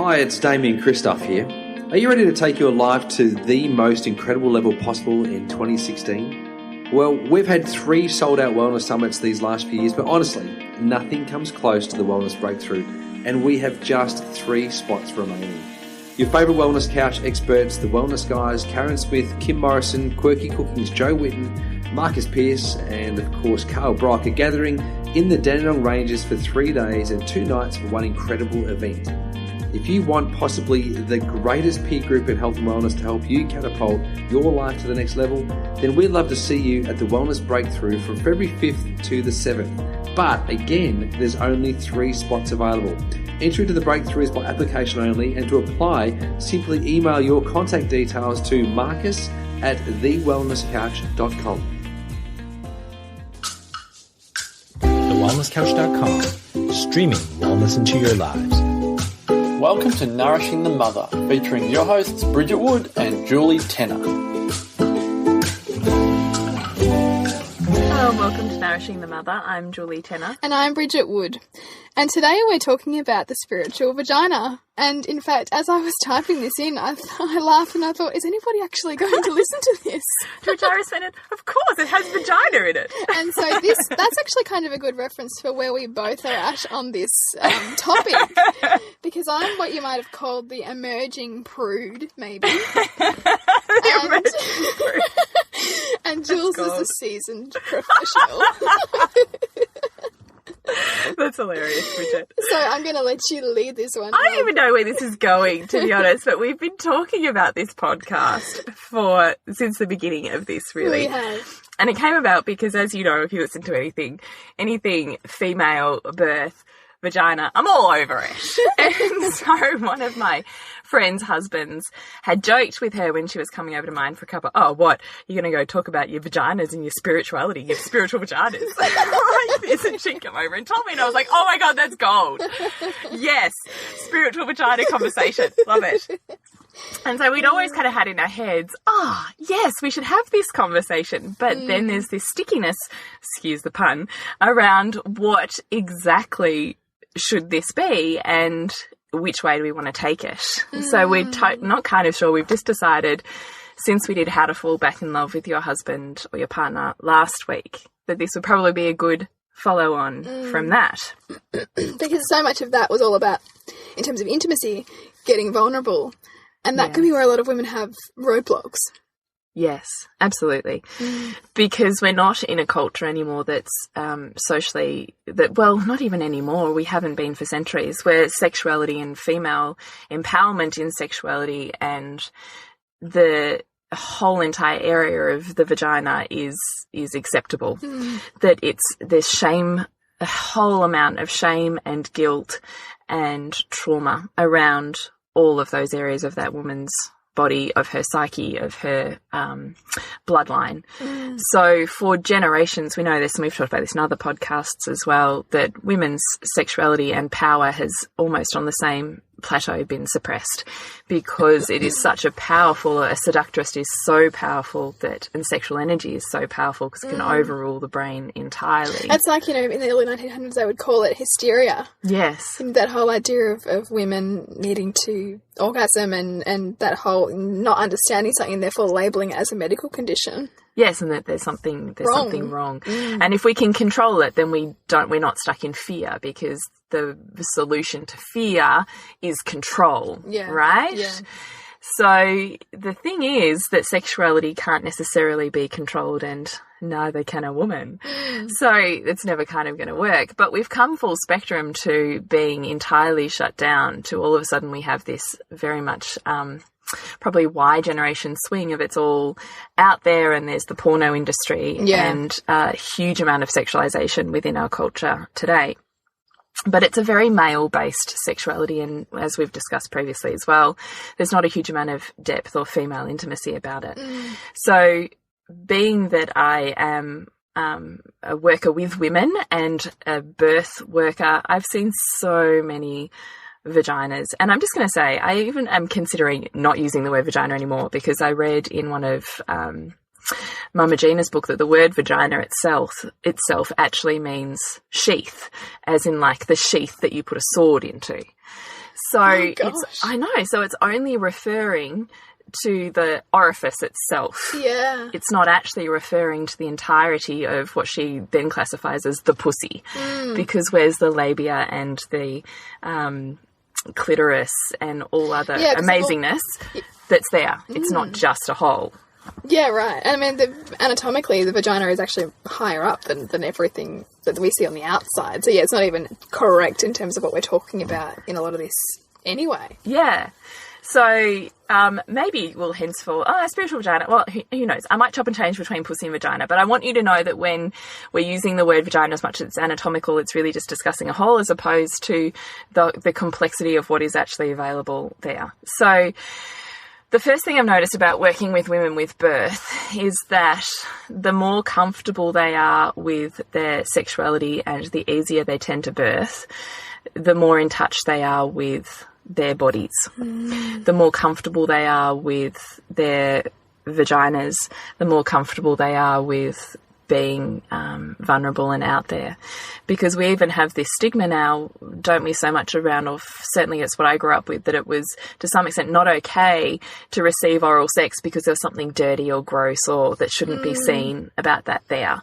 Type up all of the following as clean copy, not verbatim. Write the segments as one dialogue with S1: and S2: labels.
S1: Hi, it's Damien Christoph here. Are you ready to take your life to the most incredible level possible in 2016? Well, we've had 3 sold-out wellness summits these last few years, but honestly, nothing comes close to the Wellness Breakthrough, and we have just 3 spots remaining. Your favourite wellness couch experts, the Wellness Guys, Karen Smith, Kim Morrison, Quirky Cooking's Joe Whitten, Marcus Pearce, and of course Carl Brock are gathering in the Dandenong Ranges for 3 days and 2 nights for one incredible event. If you want possibly the greatest peer group in health and wellness to help you catapult your life to the next level, then we'd love to see you at the Wellness Breakthrough from February 5th to the 7th. But again, there's only 3 spots available. Entry into the Breakthrough is by application only, and to apply, simply email your contact details to marcus@thewellnesscouch.com.
S2: TheWellnessCouch.com, streaming wellness into your lives.
S3: Welcome to Nourishing the Mother, featuring your hosts Bridget Wood and Julie Tenner.
S4: Hello, welcome to Nourishing the Mother. I'm Julie Tenner.
S5: And I'm Bridget Wood. And today we're talking about the spiritual vagina. And in fact, as I was typing this in, I laughed and I thought, is anybody actually going to listen to this?
S4: To which I responded, of course, it has vagina in it.
S5: And so that's actually kind of a good reference for where we both are at on this topic. Because I'm what you might have called the emerging prude, maybe. And Jules is a seasoned professional.
S4: That's hilarious, Bridget.
S5: So I'm going to let you lead this one.
S4: I don't even know where this is going, to be honest, but we've been talking about this podcast since the beginning of this, really.
S5: We have.
S4: And it came about because, as you know, if you listen to anything female birth, vagina, I'm all over it. And so one of my friend's husbands had joked with her when she was coming over to mine for a cuppa, oh, what, you're going to go talk about your vaginas and your spirituality, your spiritual vaginas, like this, and she'd come over and told me, and I was like, oh my God, that's gold. Yes, spiritual vagina conversation, love it. And so we'd always kind of had in our heads, yes, we should have this conversation. But then there's this stickiness, excuse the pun, around what exactly should this be and which way do we want to take it. So we're not kind of sure. We've just decided, since we did How to Fall Back in Love with Your Husband or Your Partner last week, that this would probably be a good follow on from that.
S5: Because so much of that was all about, in terms of intimacy, getting vulnerable. And that could be where a lot of women have roadblocks.
S4: Yes, absolutely. Because we're not in a culture anymore that's not even anymore, we haven't been for centuries, where sexuality and female empowerment in sexuality and the whole entire area of the vagina is acceptable. That there's shame, a whole amount of shame and guilt and trauma around all of those areas of that woman's body, of her psyche, of her bloodline. So for generations, we know this, and we've talked about this in other podcasts as well, that women's sexuality and power has almost on the same plateau been suppressed, because it is such a seductress is so powerful and sexual energy is so powerful because it can overrule the brain entirely.
S5: It's like, in the early 1900s they would call it hysteria.
S4: Yes.
S5: And that whole idea of women needing to orgasm and that whole not understanding something and therefore labelling it as a medical condition.
S4: Yes, and that there's something wrong. And if we can control it, then we're not stuck in fear, because the solution to fear is control, right? Yeah. So the thing is that sexuality can't necessarily be controlled, and neither can a woman. So it's never kind of going to work. But we've come full spectrum to being entirely shut down, to all of a sudden we have this very much probably Y generation swing of it's all out there, and there's the porno industry and a huge amount of sexualization within our culture today. But it's a very male-based sexuality, and as we've discussed previously as well, there's not a huge amount of depth or female intimacy about it. So being that I am a worker with women and a birth worker, I've seen so many vaginas. And I'm just going to say, I even am considering not using the word vagina anymore, because I read in one of Mama Gina's book that the word vagina itself actually means sheath, as in like the sheath that you put a sword into. So I know. So it's only referring to the orifice itself.
S5: Yeah.
S4: It's not actually referring to the entirety of what she then classifies as the pussy. Because where's the labia and the clitoris and all other amazingness that's there. It's not just a hole.
S5: Yeah, right. And I mean, anatomically, the vagina is actually higher up than everything that we see on the outside. So, yeah, it's not even correct in terms of what we're talking about in a lot of this anyway.
S4: Yeah. So, maybe we'll henceforth, spiritual vagina, well, who knows? I might chop and change between pussy and vagina, but I want you to know that when we're using the word vagina, as much as it's anatomical, it's really just discussing a whole as opposed to the complexity of what is actually available there. So, the first thing I've noticed about working with women with birth is that the more comfortable they are with their sexuality and the easier they tend to birth, the more in touch they are with their bodies. The more comfortable they are with their vaginas, the more comfortable they are with being vulnerable and out there. Because we even have this stigma now, don't we, so much around, or certainly it's what I grew up with, that it was to some extent not okay to receive oral sex because there was something dirty or gross or that shouldn't be seen about that there.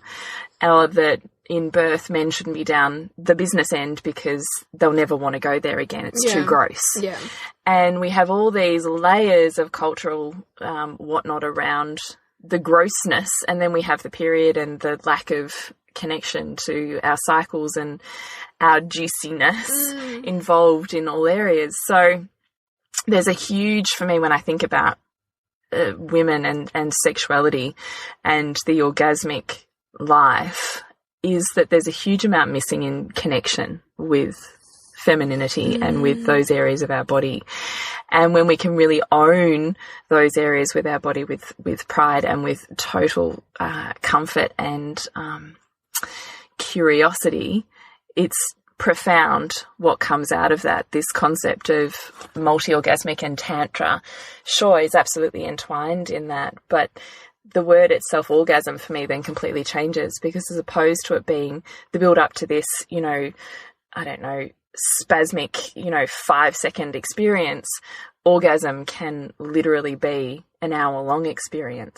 S4: Or that in birth men shouldn't be down the business end because they'll never want to go there again. It's too gross. Yeah. And we have all these layers of cultural whatnot around the grossness, and then we have the period and the lack of connection to our cycles and our juiciness involved in all areas. So there's a huge, for me, when I think about women and sexuality and the orgasmic life, is that there's a huge amount missing in connection with femininity and with those areas of our body. And when we can really own those areas with our body with pride and with total comfort and curiosity, it's profound what comes out of that. This concept of multi-orgasmic and tantra, sure, is absolutely entwined in that, but the word itself, orgasm, for me then completely changes, because as opposed to it being the build up to this, spasmic, 5-second experience, orgasm can literally be an hour-long experience.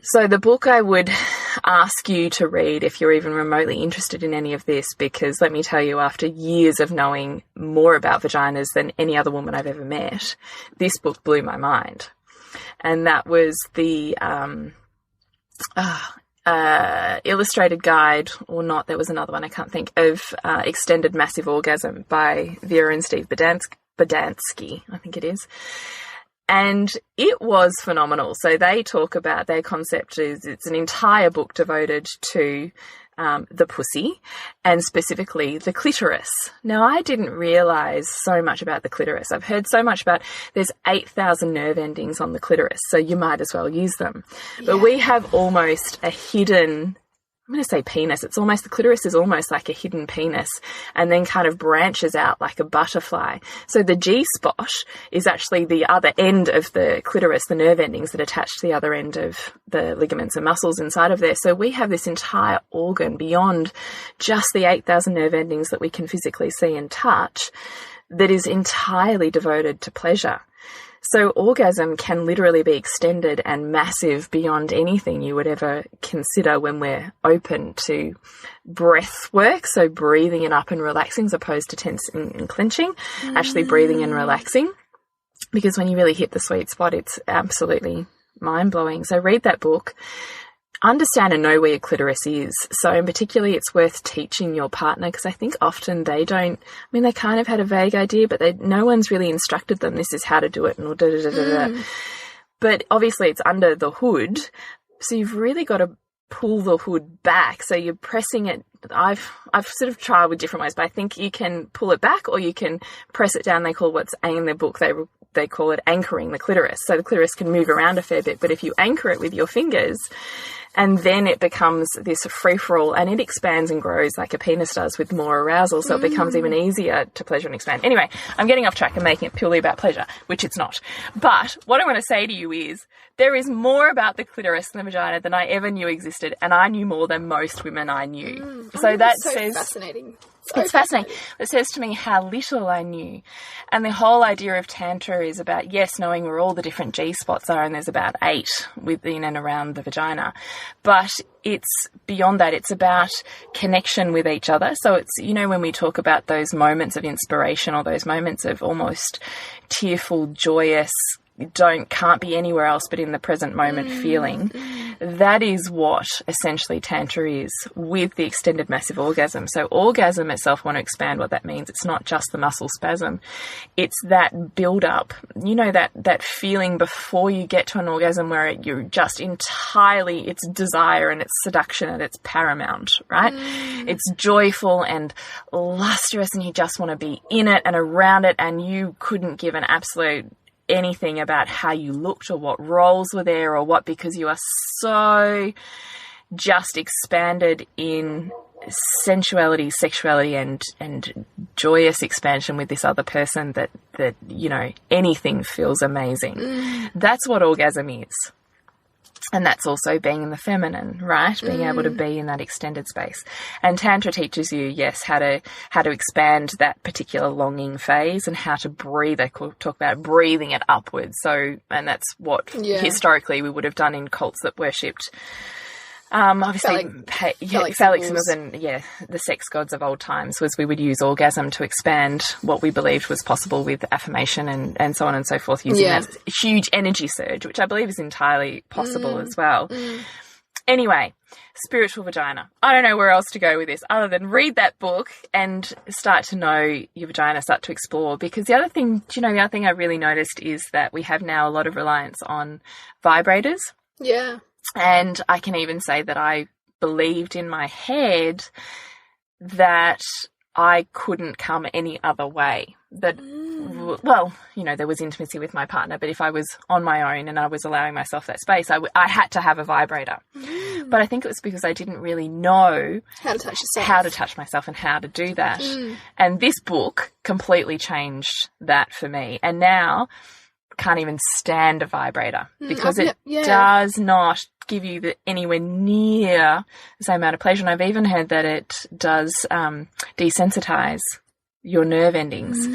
S4: So the book I would ask you to read if you're even remotely interested in any of this, because let me tell you, after years of knowing more about vaginas than any other woman I've ever met, this book blew my mind. And that was the illustrated guide, or not, there was another one, I can't think, of Extended Massive Orgasm by Vera and Steve Badansky, I think it is. And it was phenomenal. So they talk about, their concept is, it's an entire book devoted to the pussy and specifically the clitoris. Now, I didn't realize so much about the clitoris. I've heard so much about, there's 8,000 nerve endings on the clitoris, so you might as well use them. Yeah. But we have almost a hidden, I'm going to say penis. It's almost, the clitoris is almost like a hidden penis and then kind of branches out like a butterfly. So the G-spot is actually the other end of the clitoris, the nerve endings that attach to the other end of the ligaments and muscles inside of there. So we have this entire organ beyond just the 8,000 nerve endings that we can physically see and touch that is entirely devoted to pleasure. So orgasm can literally be extended and massive beyond anything you would ever consider when we're open to breath work. So breathing it up and relaxing as opposed to tensing and clenching, actually breathing and relaxing. Because when you really hit the sweet spot, it's absolutely mind-blowing. So read that book. Understand and know where your clitoris is. So in particularly, it's worth teaching your partner, because I think often they don't, they kind of had a vague idea, but no one's really instructed them, this is how to do it, and But obviously it's under the hood, so you've really got to pull the hood back. So you're pressing it. I've sort of tried with different ways, but I think you can pull it back or you can press it down. They call what's in their book, they call it anchoring the clitoris. So the clitoris can move around a fair bit, but if you anchor it with your fingers, And then it becomes this free-for-all, and it expands and grows like a penis does with more arousal, so it becomes even easier to pleasure and expand. Anyway, I'm getting off track and making it purely about pleasure, which it's not. But what I want to say to you is there is more about the clitoris and the vagina than I ever knew existed, and I knew more than most women I knew. So that says...
S5: fascinating.
S4: It's fascinating. It says to me how little I knew. And the whole idea of Tantra is about, yes, knowing where all the different G-spots are, and there's about 8 within and around the vagina. But it's beyond that. It's about connection with each other. So it's, you know, when we talk about those moments of inspiration or those moments of almost tearful, joyous, can't be anywhere else but in the present moment feeling, that is what essentially Tantra is, with the extended massive orgasm. So orgasm itself, I want to expand what that means. It's not just the muscle spasm. It's that build up, you know, that feeling before you get to an orgasm where you're just entirely, it's desire and it's seduction and it's paramount, right? It's joyful and lustrous and you just want to be in it and around it, and you couldn't give an absolute anything about how you looked or what roles were there or what, because you are so just expanded in sensuality, sexuality and joyous expansion with this other person that you know, anything feels amazing. That's what orgasm is. And that's also being in the feminine, right? Being able to be in that extended space. And Tantra teaches you, yes, how to expand that particular longing phase and how to breathe. They talk about breathing it upwards. So, and that's what historically we would have done in cults that worshipped, obviously, phallic symbols and, the sex gods of old times, was we would use orgasm to expand what we believed was possible with affirmation and so on and so forth, using that huge energy surge, which I believe is entirely possible as well. Anyway, Spiritual Vagina. I don't know where else to go with this other than read that book and start to know your vagina, start to explore. Because the other thing I really noticed is that we have now a lot of reliance on vibrators.
S5: Yeah.
S4: And I can even say that I believed in my head that I couldn't come any other way. That, well, you know, there was intimacy with my partner, but if I was on my own and I was allowing myself that space, I had to have a vibrator. But I think it was because I didn't really know
S5: how to touch yourself,
S4: how to touch myself and how to do that. And this book completely changed that for me. And now can't even stand a vibrator because it does not give you anywhere near the same amount of pleasure. And I've even heard that it does desensitize your nerve endings.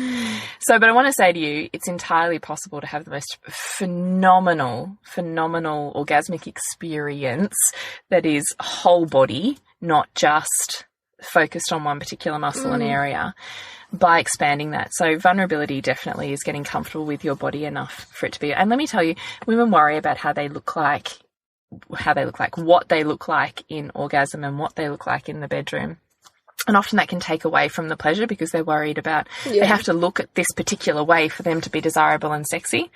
S4: So, but I want to say to you, it's entirely possible to have the most phenomenal orgasmic experience that is whole body, not just focused on one particular muscle and area, by expanding that. So vulnerability definitely is getting comfortable with your body enough for it to be. And let me tell you, women worry about how they look like, what they look like in orgasm and what they look like in the bedroom. And often that can take away from the pleasure because they're worried about they have to look at this particular way for them to be desirable and sexy.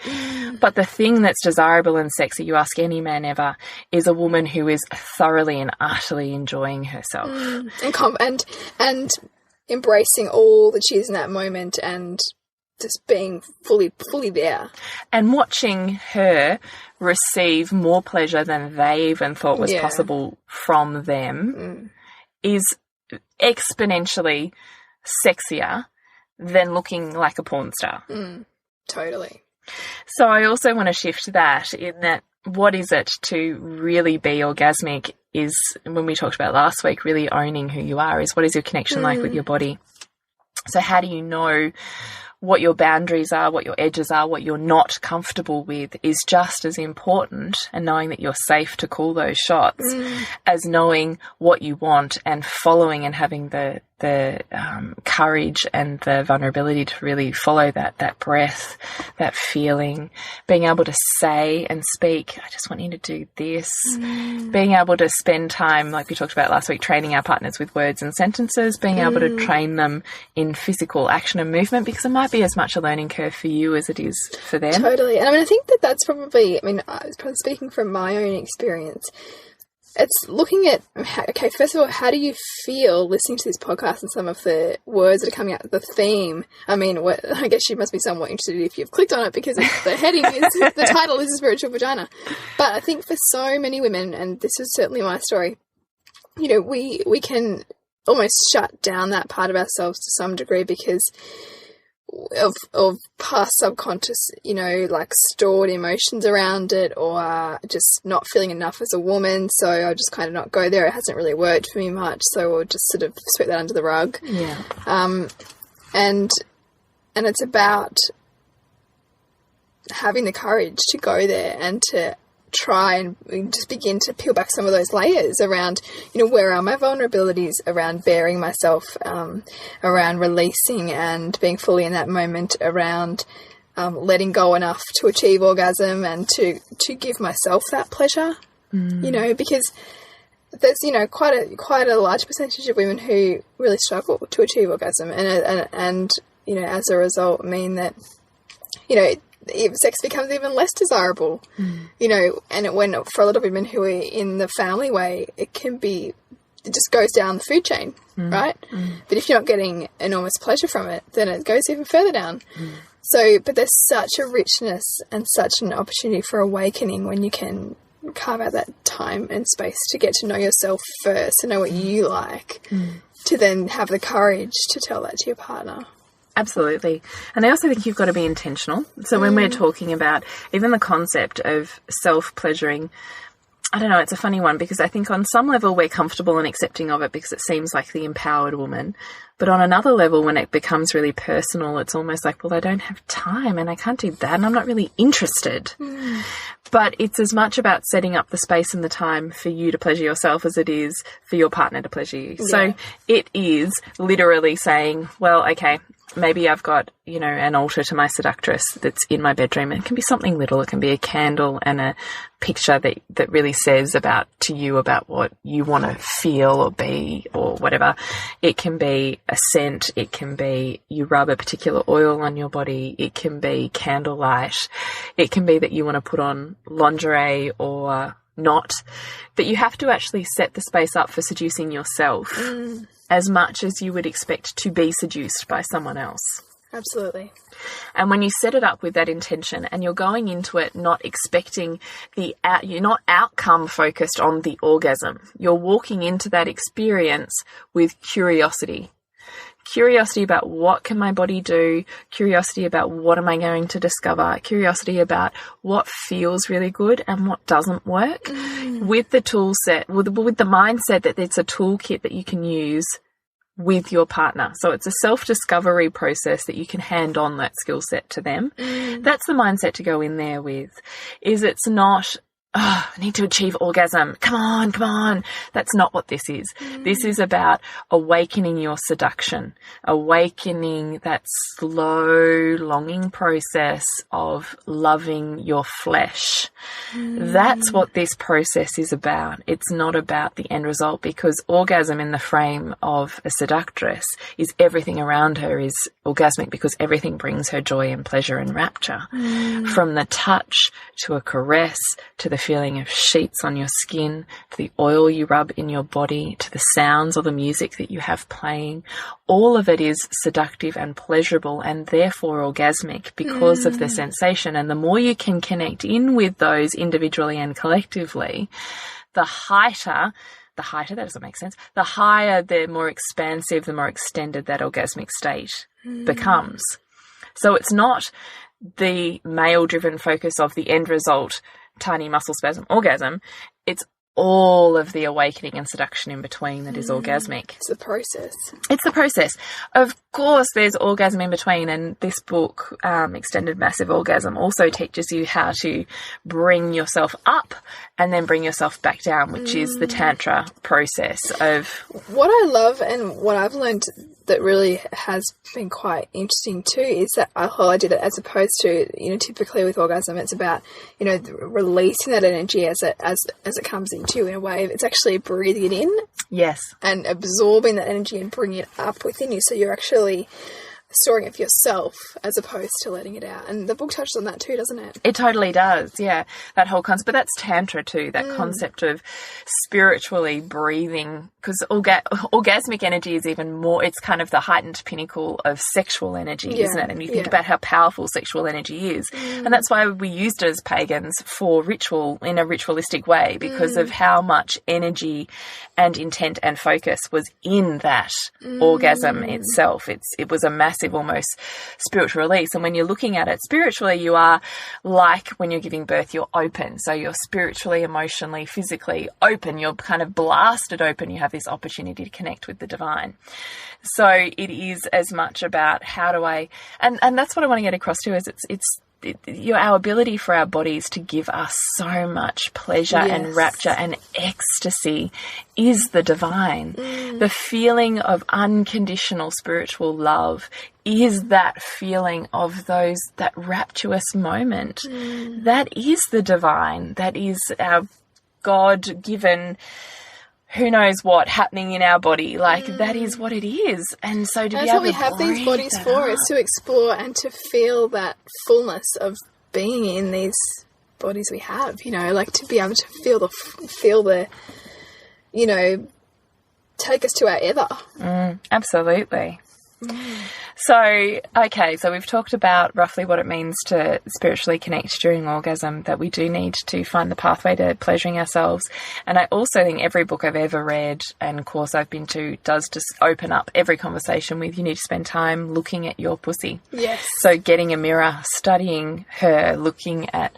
S4: But the thing that's desirable and sexy, you ask any man ever, is a woman who is thoroughly and utterly enjoying herself.
S5: And embracing all that she is in that moment and just being fully there.
S4: And watching her receive more pleasure than they even thought was possible from them is exponentially sexier than looking like a porn star.
S5: Totally.
S4: So I also want to shift that in that what is it to really be orgasmic is, when we talked about last week, really owning who you are, is what is your connection like with your body. So how do you know what your boundaries are, what your edges are, what you're not comfortable with is just as important, and knowing that you're safe to call those shots as knowing what you want and following and having the courage and the vulnerability to really follow that breath, that feeling, being able to say and speak, I just want you to do this, being able to spend time, like we talked about last week, training our partners with words and sentences, being able to train them in physical action and movement, because it might be as much a learning curve for you as it is for them.
S5: Totally. And I mean, I think that's probably, I was probably speaking from my own experience. it's looking at, okay, first of all, how do you feel listening to this podcast and some of the words that are coming out, the theme? I mean, I guess you must be somewhat interested if you've clicked on it, because the heading is, the title is Spiritual Vagina. But I think for so many women, and this is certainly my story, you know, we can almost shut down that part of ourselves to some degree because of past subconscious, you know, like stored emotions around it, or just not feeling enough as a woman, so I'll just kind of not go there. It hasn't really worked for me much, so we'll just sort of sweep that under the rug.
S4: Yeah.
S5: And it's about having the courage to go there and to try and just begin to peel back some of those layers around, you know, where are my vulnerabilities, around bearing myself, around releasing and being fully in that moment, around letting go enough to achieve orgasm and to give myself that pleasure, you know, because there's, you know, quite a large percentage of women who really struggle to achieve orgasm, and you know, as a result mean that, you know, sex becomes even less desirable, you know, and when for a lot of women who are in the family way, it just goes down the food chain, right? But if you're not getting enormous pleasure from it, then it goes even further down. So, but there's such a richness and such an opportunity for awakening when you can carve out that time and space to get to know yourself first, to know what you like, to then have the courage to tell that to your partner.
S4: Absolutely. And I also think you've got to be intentional. So when we're talking about even the concept of self-pleasuring, I don't know, it's a funny one, because I think on some level we're comfortable and accepting of it because it seems like the empowered woman. But on another level, when it becomes really personal, it's almost like, well, I don't have time and I can't do that and I'm not really interested. But it's as much about setting up the space and the time for you to pleasure yourself as it is for your partner to pleasure you. Yeah. So it is literally saying, well, okay, maybe I've got, you know, an altar to my seductress that's in my bedroom. It can be something little. It can be a candle and a picture that really says to you about what you want to feel or be or whatever. It can be a scent. It can be you rub a particular oil on your body. It can be candlelight. It can be that you want to put on lingerie or not. But you have to actually set the space up for seducing yourself. As much as you would expect to be seduced by someone else.
S5: Absolutely.
S4: And when you set it up with that intention and you're going into it not expecting you're not outcome focused on the orgasm. You're walking into that experience with curiosity. Curiosity about what can my body do, curiosity about what am I going to discover, curiosity about what feels really good and what doesn't work, with the tool set, with the mindset that it's a toolkit that you can use with your partner. So it's a self-discovery process that you can hand on that skill set to them. That's the mindset to go in there with. It's not, I need to achieve orgasm. Come on. That's not what this is. This is about awakening your seduction, awakening that slow, longing process of loving your flesh. That's what this process is about. It's not about the end result, because orgasm in the frame of a seductress is everything around her is orgasmic, because everything brings her joy and pleasure and rapture. From the touch to a caress to the feeling of sheets on your skin, to the oil you rub in your body, to the sounds or the music that you have playing. All of it is seductive and pleasurable and therefore orgasmic because of the sensation. And the more you can connect in with those individually and collectively, the higher, that doesn't make sense, the higher, the more expansive, the more extended that orgasmic state becomes. So it's not the male-driven focus of the end result, tiny muscle spasm orgasm. It's all of the awakening and seduction in between that is orgasmic.
S5: It's the process.
S4: It's the process. Of course, there's orgasm in between, and this book, Extended Massive Orgasm, also teaches you how to bring yourself up and then bring yourself back down, which is the Tantra process of...
S5: What I love and what I've learned that really has been quite interesting too is that I did it as opposed to, you know, typically with orgasm, it's about, you know, releasing that energy as it comes into you in a wave. It's actually breathing it in.
S4: Yes.
S5: And absorbing that energy and bringing it up within you. So you're actually storing it for yourself as opposed to letting it out. And the book touches on that too, doesn't it?
S4: It totally does, yeah. That whole concept. But that's Tantra too, that concept of spiritually breathing, because orgasmic energy is even more, it's kind of the heightened pinnacle of sexual energy, isn't it? And you think about how powerful sexual energy is. And that's why we used it as pagans for ritual, in a ritualistic way, because of how much energy and intent and focus was in that orgasm itself. It was a massive almost spiritual release. And when you're looking at it spiritually, you are like when you're giving birth, you're open. So you're spiritually, emotionally, physically open. You're kind of blasted open. You have this opportunity to connect with the divine. So it is as much about how do I, and that's what I want to get across to, is our ability for our bodies to give us so much pleasure and rapture and ecstasy is the divine. The feeling of unconditional spiritual love is that feeling of that rapturous moment. That is the divine. That is our God-given, who knows what happening in our body. Like, that is what it is. And so to be able to
S5: that's what we have these bodies for, is to explore and to feel that fullness of being in these bodies we have, you know, like to be able to feel the you know, take us to our ever.
S4: Absolutely. So, okay, so we've talked about roughly what it means to spiritually connect during orgasm, that we do need to find the pathway to pleasuring ourselves. And I also think every book I've ever read and course I've been to does just open up every conversation with, you need to spend time looking at your pussy.
S5: Yes.
S4: So getting a mirror, studying her, looking at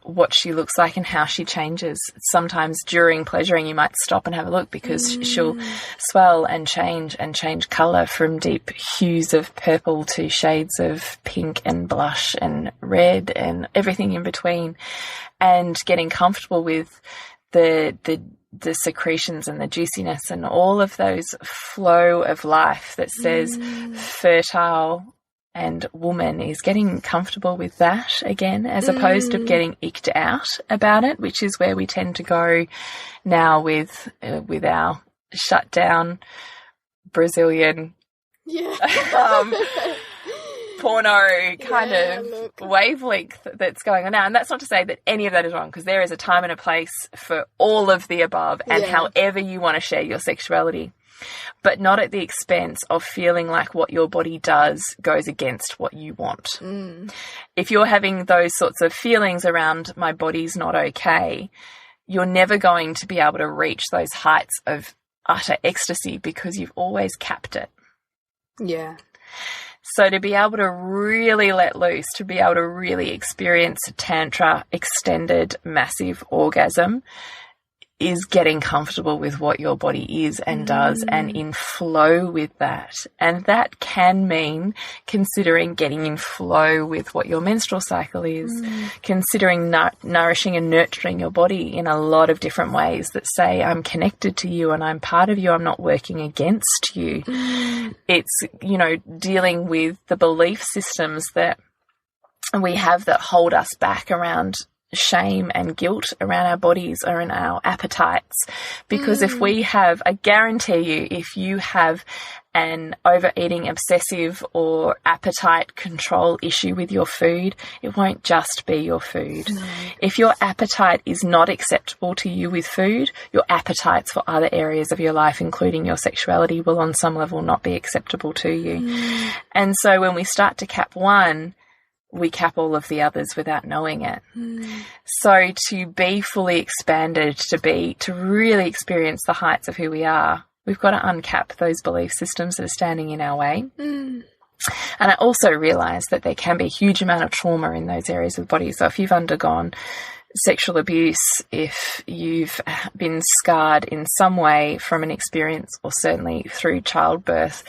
S4: what she looks like and how she changes. Sometimes during pleasuring you might stop and have a look, because she'll swell and change colour from deep hues of purple to shades of pink and blush and red and everything in between, and getting comfortable with the secretions and the juiciness and all of those flow of life that says fertile and woman, is getting comfortable with that again, as opposed to getting icked out about it, which is where we tend to go now with our shut down Brazilian porno kind of wavelength that's going on now. And that's not to say that any of that is wrong, because there is a time and a place for all of the above and however you want to share your sexuality. But not at the expense of feeling like what your body does goes against what you want. If you're having those sorts of feelings around my body's not okay, you're never going to be able to reach those heights of utter ecstasy, because you've always capped it.
S5: Yeah.
S4: So to be able to really let loose, to be able to really experience Tantra extended massive orgasm, is getting comfortable with what your body is and does, and in flow with that. And that can mean considering getting in flow with what your menstrual cycle is, considering nourishing and nurturing your body in a lot of different ways that say, I'm connected to you and I'm part of you, I'm not working against you. It's, you know, dealing with the belief systems that we have that hold us back around shame and guilt around our bodies or in our appetites. Because if we have, I guarantee you, if you have an overeating obsessive or appetite control issue with your food, it won't just be your food. If your appetite is not acceptable to you with food, your appetites for other areas of your life, including your sexuality, will on some level not be acceptable to you. And so when we start to cap one, we cap all of the others without knowing it. So to be fully expanded, to really experience the heights of who we are, we've got to uncap those belief systems that are standing in our way. And I also realise that there can be a huge amount of trauma in those areas of the body. So if you've undergone sexual abuse, if you've been scarred in some way from an experience, or certainly through childbirth,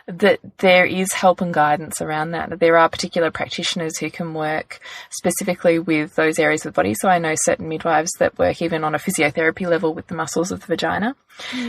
S4: that there is help and guidance around that. There are particular practitioners who can work specifically with those areas of the body. So I know certain midwives that work even on a physiotherapy level with the muscles of the vagina.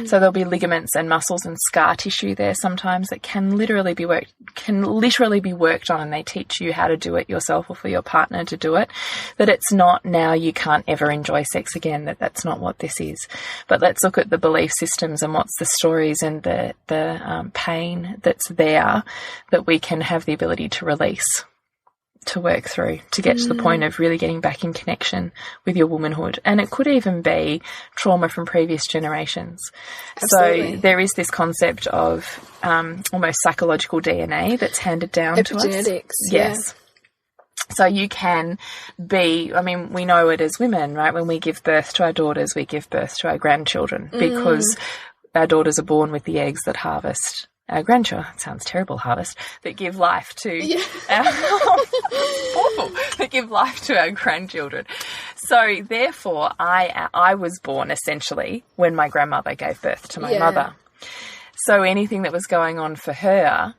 S4: So there'll be ligaments and muscles and scar tissue there sometimes that can literally be worked on, and they teach you how to do it yourself or for your partner to do it. That it's not now you can't ever enjoy sex again, that's not what this is. But let's look at the belief systems and what's the stories and the pain that's there that we can have the ability to release, to work through, to get to the point of really getting back in connection with your womanhood. And it could even be trauma from previous generations.
S5: Absolutely.
S4: So there is this concept of almost psychological DNA that's handed down to us.
S5: Epigenetics.
S4: Yes. So you can be, I mean, we know it as women, right? When we give birth to our daughters, we give birth to our grandchildren because our daughters are born with the eggs that harvest our grandchildren. It sounds terrible, harvest, that give life to awful, that give life to our grandchildren. So therefore, I was born essentially when my grandmother gave birth to my mother. So anything that was going on for her,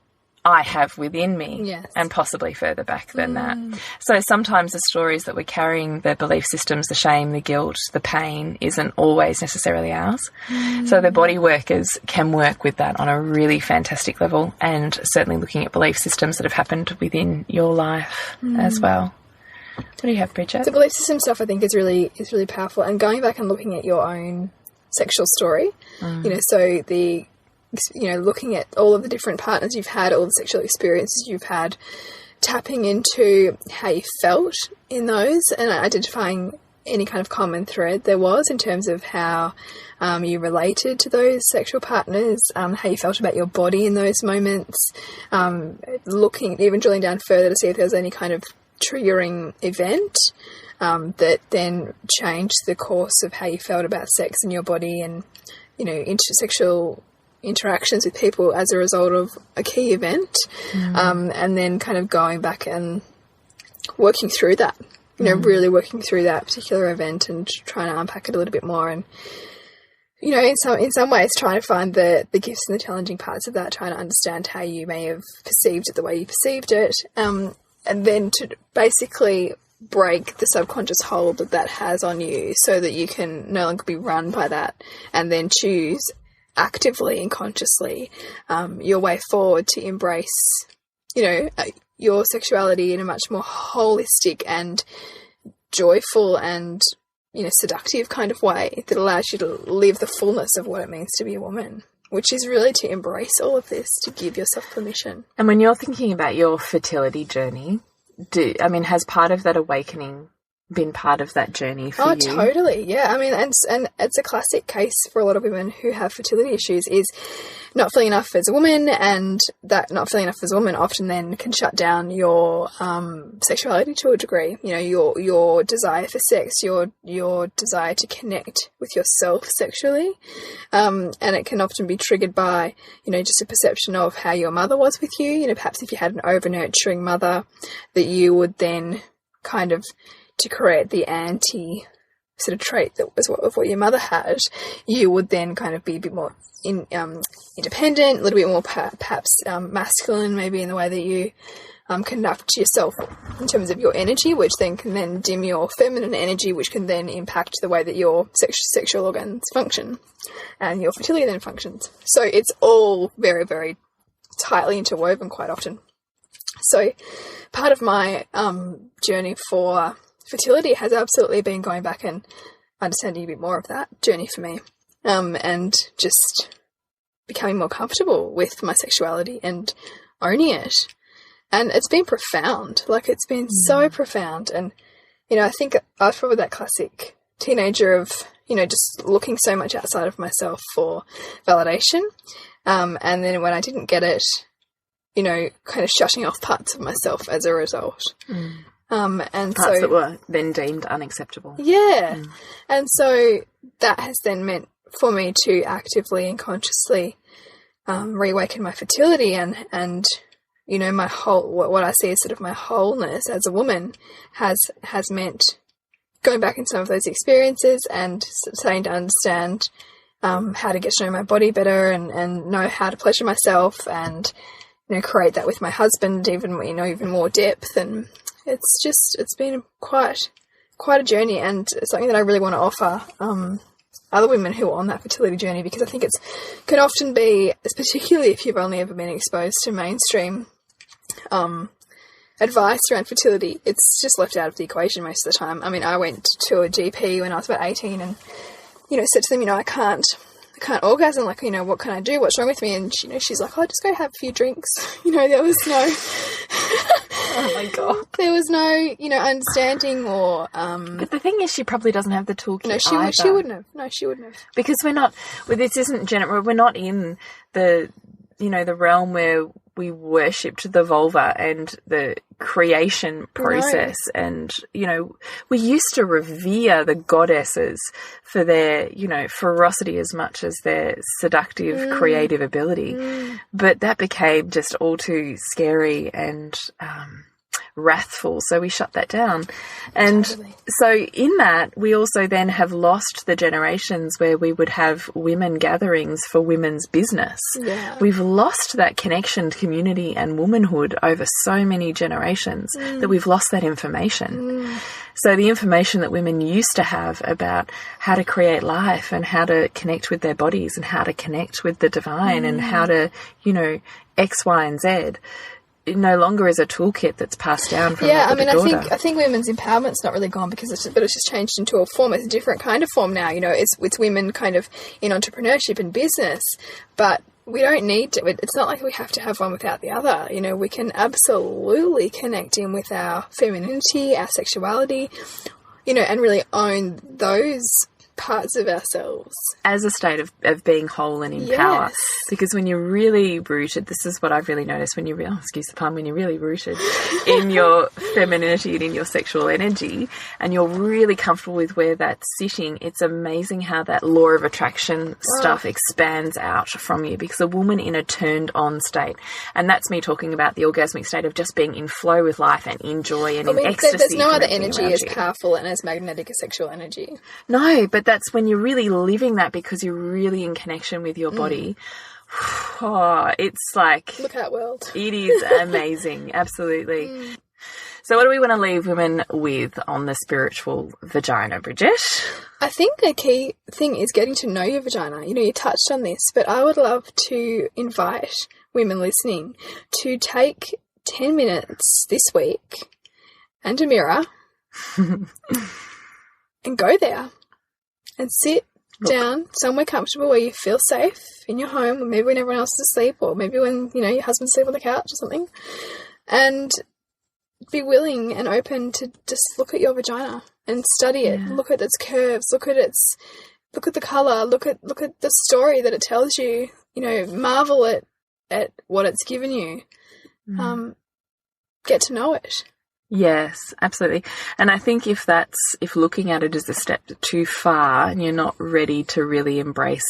S4: I have within me, and possibly further back than that. So sometimes the stories that we're carrying, the belief systems, the shame, the guilt, the pain, isn't always necessarily ours. So the body workers can work with that on a really fantastic level, and certainly looking at belief systems that have happened within your life as well. What do you have, Bridget?
S5: The belief system stuff I think is really powerful, and going back and looking at your own sexual story, you know, so looking at all of the different partners you've had, all the sexual experiences you've had, tapping into how you felt in those and identifying any kind of common thread there was in terms of how you related to those sexual partners, how you felt about your body in those moments, even drilling down further to see if there was any kind of triggering event that then changed the course of how you felt about sex in your body and, you know, intersexual interactions with people as a result of a key event, and then kind of going back and working through that, you know, really working through that particular event and trying to unpack it a little bit more, and, you know, in some ways trying to find the gifts and the challenging parts of that, trying to understand how you may have perceived it the way you perceived it, and then to basically break the subconscious hold that has on you so that you can no longer be run by that, and then choose actively and consciously your way forward to embrace, you know, your sexuality in a much more holistic and joyful and, you know, seductive kind of way that allows you to live the fullness of what it means to be a woman, which is really to embrace all of this, to give yourself permission.
S4: And when you're thinking about your fertility journey, has part of that awakening been part of that journey for you?
S5: Oh, totally. Yeah. I mean, and it's a classic case for a lot of women who have fertility issues is not feeling enough as a woman, and that not feeling enough as a woman often then can shut down your sexuality to a degree. You know, your desire for sex, your desire to connect with yourself sexually, and it can often be triggered by, you know, just a perception of how your mother was with you. You know, perhaps if you had an over-nurturing mother, that you would then kind of, to create the anti sort of trait that was of what your mother had, you would then kind of be a bit more independent, a little bit more perhaps masculine, maybe in the way that you conduct yourself in terms of your energy, which then can then dim your feminine energy, which can then impact the way that your sexual organs function and your fertility then functions. So it's all very, very tightly interwoven quite often. So part of my journey for fertility has absolutely been going back and understanding a bit more of that journey for me, and just becoming more comfortable with my sexuality and owning it. And it's been profound. Like, it's been so profound. And, you know, I think I was probably that classic teenager of, you know, just looking so much outside of myself for validation. And then when I didn't get it, you know, kind of shutting off parts of myself as a result. And
S4: parts that were then deemed unacceptable.
S5: Yeah. And so that has then meant for me to actively and consciously reawaken my fertility and you know, my whole, what I see as sort of my wholeness as a woman has meant going back in some of those experiences and starting to understand how to get to know my body better and know how to pleasure myself and, you know, create that with my husband even more depth. And it's been quite a journey, and something that I really want to offer other women who are on that fertility journey, because I think it can often be, particularly if you've only ever been exposed to mainstream advice around fertility, it's just left out of the equation most of the time. I mean, I went to a GP when I was about 18 and, you know, said to them, you know, I can't I can't orgasm, like, you know, what can I do? What's wrong with me? And, you know, she's like, oh, just go have a few drinks. You know, there was no...
S4: Oh, my God.
S5: There was no, you know, understanding or...
S4: But the thing is, she probably doesn't have the toolkit
S5: No, she wouldn't have. No, she wouldn't have.
S4: Because we're not... Well, this isn't... We're not in the, you know, the realm where we worshipped the vulva and the creation process. No. And, you know, we used to revere the goddesses for their, you know, ferocity as much as their seductive, creative ability. But that became just all too scary and wrathful, so we shut that down. And so in that, we also then have lost the generations where we would have women gatherings for women's business. Yeah. We've lost that connection to community and womanhood over so many generations that we've lost that information. So the information that women used to have about how to create life and how to connect with their bodies and how to connect with the divine and how to, you know, X, Y, and Z, it no longer is a toolkit that's passed down from mother to daughter.
S5: I think women's empowerment's not really gone because it's just changed into a form. It's a different kind of form now. You know, it's women kind of in entrepreneurship and business, but we don't need to. It's not like we have to have one without the other. You know, we can absolutely connect in with our femininity, our sexuality, you know, and really own those parts of ourselves
S4: as a state of being whole and in power. Because when you're really rooted, this is what I've really noticed, when you're when you're really rooted in your femininity and in your sexual energy, and you're really comfortable with where that's sitting, it's amazing how that law of attraction stuff expands out from you, because a woman in a turned on state, and that's me talking about the orgasmic state of just being in flow with life and in joy and in ecstasy.
S5: There's no other energy as powerful and as magnetic as sexual energy.
S4: No, but that's when you're really living that, because you're really in connection with your body. Oh, it's like...
S5: Look at world.
S4: It is amazing. Absolutely. So what do we want to leave women with on the spiritual vagina, Bridget?
S5: I think the key thing is getting to know your vagina. You know, you touched on this, but I would love to invite women listening to take 10 minutes this week and a mirror and go there. And sit down somewhere comfortable where you feel safe in your home, or maybe when everyone else is asleep, or maybe when, you know, your husband's asleep on the couch or something, and be willing and open to just look at your vagina and study it. Look at its curves, look at the colour, look at the story that it tells you, you know, marvel at what it's given you. Get to know it.
S4: Yes, absolutely. And I think if looking at it is a step too far and you're not ready to really embrace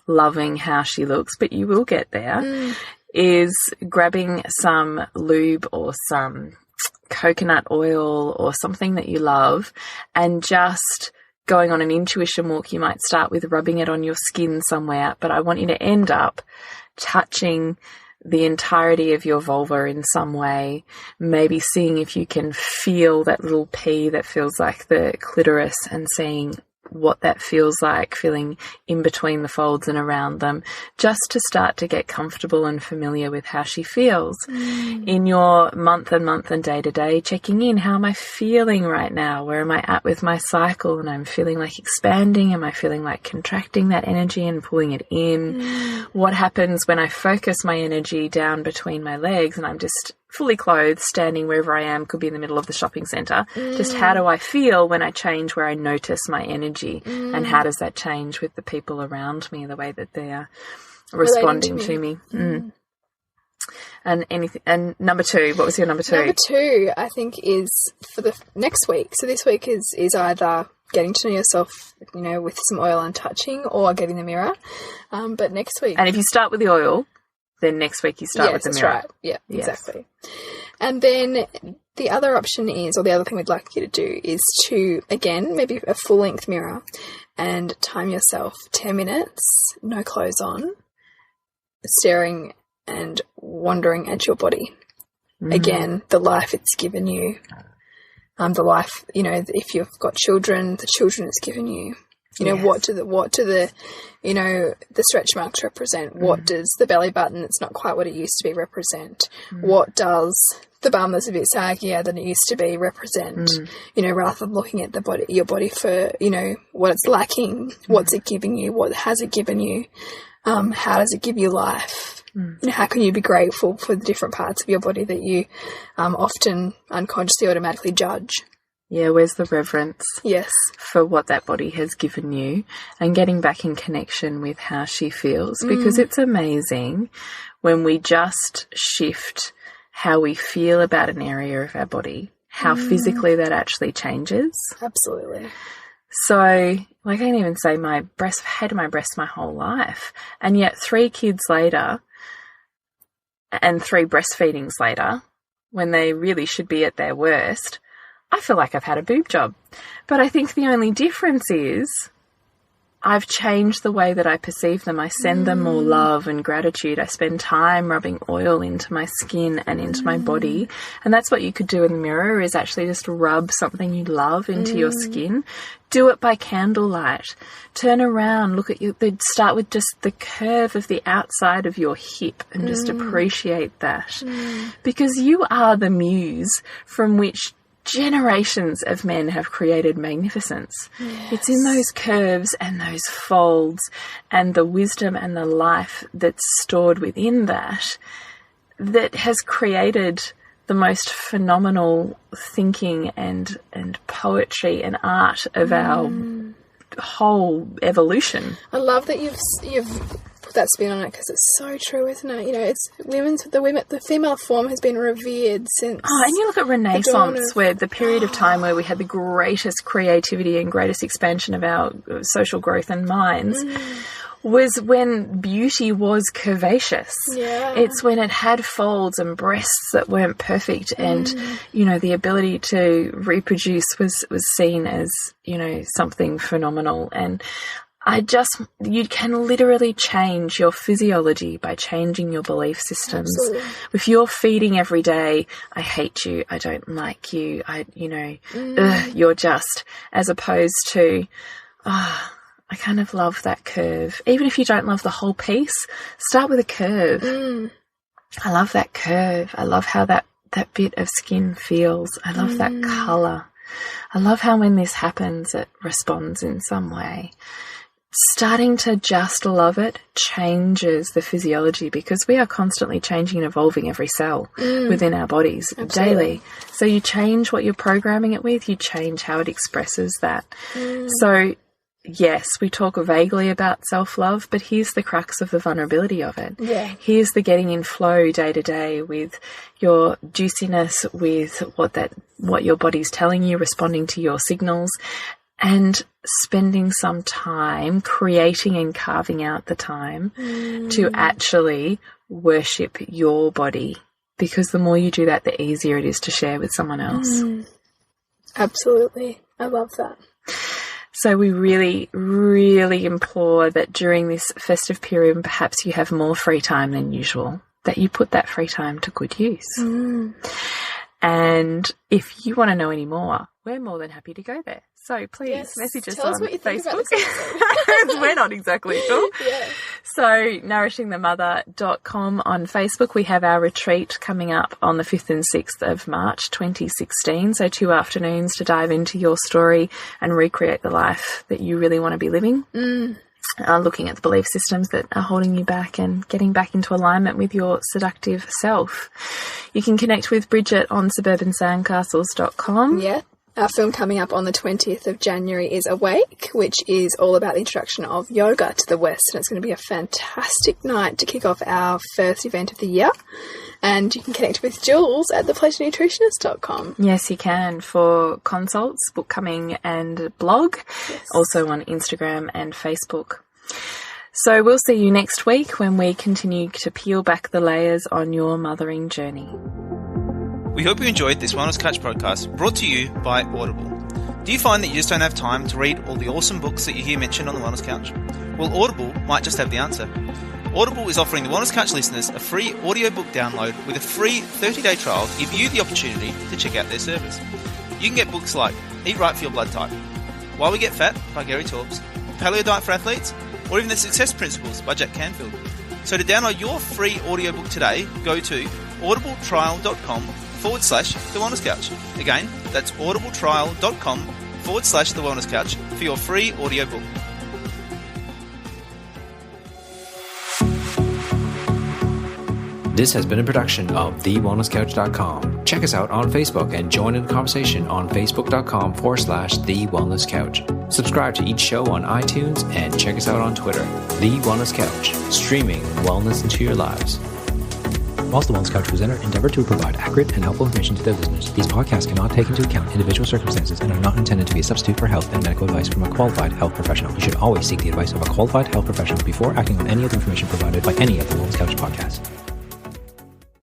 S4: loving how she looks, but you will get there, is grabbing some lube or some coconut oil or something that you love and just going on an intuition walk. You might start with rubbing it on your skin somewhere, but I want you to end up touching the entirety of your vulva in some way, maybe seeing if you can feel that little pea that feels like the clitoris and seeing what that feels like, feeling in between the folds and around them, just to start to get comfortable and familiar with how she feels. In your month and day to day, checking in, how am I feeling right now? Where am I at with my cycle? And I'm feeling like expanding. Am I feeling like contracting that energy and pulling it in? What happens when I focus my energy down between my legs and I'm just fully clothed, standing wherever I am, could be in the middle of the shopping centre. Just how do I feel when I change where I notice my energy, and how does that change with the people around me, the way that they are responding to me. And number two, what was your number two?
S5: Number two, I think, is for the next week. So this week is either getting to know yourself, you know, with some oil and touching, or getting the mirror. But next week...
S4: And if you start with the oil, then next week you start with the mirror.
S5: That's right. Yeah, exactly. And then the other option is, or the other thing we'd like you to do, is to, again, maybe a full-length mirror, and time yourself 10 minutes, no clothes on, staring and wondering at your body. Again, the life it's given you. The life, you know, if you've got children, the children it's given you. You know, what do the, you know, the stretch marks represent? What does the belly button, it's not quite what it used to be, represent? What does the bum that's a bit saggier than it used to be represent, you know, rather than looking at your body for, you know, what it's lacking, what's it giving you, what has it given you, how does it give you life? You know, how can you be grateful for the different parts of your body that you often unconsciously automatically judge?
S4: Yeah, where's the reverence?
S5: Yes.
S4: For what that body has given you, and getting back in connection with how she feels, because it's amazing when we just shift how we feel about an area of our body, how physically that actually changes.
S5: Absolutely.
S4: So, like, I can even say I've hated my breasts my whole life, and yet 3 kids later and 3 breastfeedings later, when they really should be at their worst, I feel like I've had a boob job. But I think the only difference is I've changed the way that I perceive them. I send them more love and gratitude. I spend time rubbing oil into my skin and into my body. And that's what you could do in the mirror, is actually just rub something you love into your skin. Do it by candlelight. Turn around, look at start with just the curve of the outside of your hip and just appreciate that. Because you are the muse from which generations of men have created magnificence. Yes. It's in those curves and those folds and the wisdom and the life that's stored within that has created the most phenomenal thinking and poetry and art of our whole evolution.
S5: I love that you've put that spin on it, because it's so true, isn't it? You know, it's the female form has been revered since.
S4: Oh, and you look at Renaissance, where the period of time where we had the greatest creativity and greatest expansion of our social growth and minds. Was when beauty was curvaceous. Yeah. It's when it had folds and breasts that weren't perfect, and you know, the ability to reproduce was seen as, you know, something phenomenal. And you can literally change your physiology by changing your belief systems. Absolutely. If you're feeding every day, I hate you, I don't like you, you're just, as opposed to, I kind of love that curve. Even if you don't love the whole piece, start with a curve. I love that curve. I love how that bit of skin feels. I love that colour. I love how when this happens, it responds in some way. Starting to just love it changes the physiology, because we are constantly changing and evolving every cell within our bodies daily. So you change what you're programming it with, you change how it expresses that. So yes, we talk vaguely about self-love, but here's the crux of the vulnerability of it. Yeah. Here's the getting in flow day to day with your juiciness, with what your body's telling you, responding to your signals, and spending some time creating and carving out the time to actually worship your body, because the more you do that, the easier it is to share with someone else.
S5: Absolutely. I love that.
S4: So we really, really implore that during this festive period, perhaps you have more free time than usual, that you put that free time to good use. And if you want to know any more, we're more than happy to go there. So please message us on Facebook. We're not exactly sure. So nourishingthemother.com on Facebook. We have our retreat coming up on the 5th and 6th of March 2016. So 2 afternoons to dive into your story and recreate the life that you really want to be living. Looking at the belief systems that are holding you back and getting back into alignment with your seductive self. You can connect with Bridget on suburbansandcastles.com.
S5: Yeah. Our film coming up on the 20th of January is Awake, which is all about the introduction of yoga to the West. And it's going to be a fantastic night to kick off our first event of the year. And you can connect with Jules at thepleasurenutritionist.com.
S4: Yes, you can, for consults, book coming and blog, also on Instagram and Facebook. So we'll see you next week when we continue to peel back the layers on your mothering journey.
S6: We hope you enjoyed this Wellness Couch podcast brought to you by Audible. Do you find that you just don't have time to read all the awesome books that you hear mentioned on the Wellness Couch? Well, Audible might just have the answer. Audible is offering the Wellness Couch listeners a free audiobook download with a free 30-day trial to give you the opportunity to check out their service. You can get books like Eat Right for Your Blood Type, Why We Get Fat by Gary Taubes, Paleo Diet for Athletes, or even The Success Principles by Jack Canfield. So to download your free audiobook today, go to audibletrial.com/wellness The Wellness Couch. Again, that's audibletrial.com/The Wellness Couch for your free audiobook.
S2: This has been a production of TheWellnessCouch.com. Check us out on Facebook and join in the conversation on Facebook.com/The Wellness Couch. Subscribe to each show on iTunes and check us out on Twitter. The Wellness Couch, streaming wellness into your lives. Whilst the Wellness Couch presenter endeavored to provide accurate and helpful information to their listeners, these podcasts cannot take into account individual circumstances and are not intended to be a substitute for health and medical advice from a qualified health professional. You should always seek the advice of a qualified health professional before acting on any of the information provided by any of the Wellness Couch podcasts.